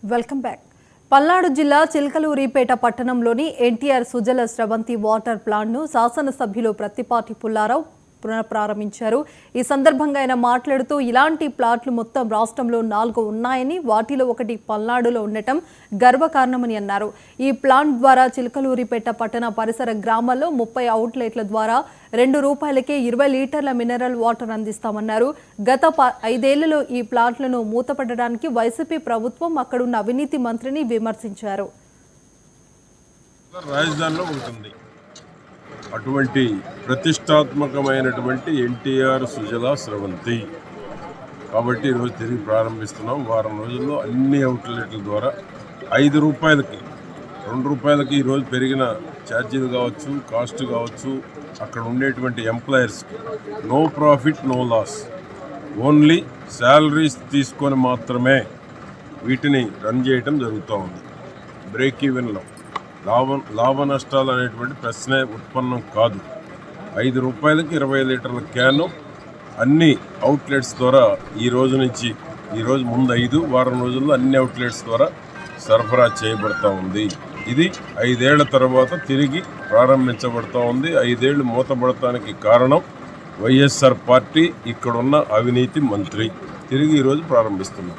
Welcome back. Palnadu జిల్లా చిలకలూరిపేట పట్టణంలోని NTR Sujala Sravanthi water ప్లాంట్ను శాసనసభ్యులు ప్రత్తిపాటి పుల్లారావు పునఃప్రారంభించారు. ఈ సందర్భంగా ఆయన మాట్లాడుతూ ఇలాంటి ప్లాట్లు మొత్తం రాష్ట్రంలో 4 ఉన్నాయని, వాటిలో ఒకటి పల్నాడులో ఉండటం గర్వకారణమని అన్నారు. ఈ ప్లాంట్ ద్వారా చిలకలూరిపేట పట్టణ పరిసర గ్రామాల్లో 30 అవుట్లెట్ల ద్వారా ₹2కే 20 లీటర్ల మినరల్ వాటర్ అందిస్తామన్నారు. గత 5 ఏళ్లలో ఈ ప్లాంట్లను మూతపడడానికి వైసీపీ ప్రభుత్వం అక్కడున్న అవినీతి మంత్రిని విమర్శించారు. రాజధానిలో ఉంటుంది అటువంటి ప్రతిష్టాత్మకమైనటువంటి ఎన్టీఆర్ సుజల స్రవంతి కాబట్టి ఈరోజు తిరిగి ప్రారంభిస్తున్నాం. వారం రోజుల్లో అన్ని అవుట్లెట్ల ద్వారా ₹5కి ₹2కి ఈరోజు పెరిగిన ఛార్జీలు కావచ్చు, కాస్ట్ కావచ్చు, అక్కడ ఉండేటువంటి ఎంప్లాయర్స్కి no profit no loss, only salaries తీసుకొని మాత్రమే వీటిని రన్ చేయడం జరుగుతూ ఉంది. బ్రేక్ ఈవెన్లో లాభ నష్టాలు అనేటువంటి ప్రశ్నే ఉత్పన్నం కాదు. ₹5కి 20 లీటర్ల క్యాను అన్ని అవుట్లెట్స్ ద్వారా ఈ రోజు ముందు 5 వారం రోజుల్లో అన్ని అవుట్లెట్స్ ద్వారా సరఫరా చేయబడతా ఉంది. ఇది 5 ఏళ్ల తర్వాత తిరిగి ప్రారంభించబడతా ఉంది. 5 ఏళ్లు మూతపడటానికి కారణం వైఎస్ఆర్ పార్టీ, ఇక్కడున్న అవినీతి మంత్రి. తిరిగి ఈరోజు ప్రారంభిస్తున్నాం.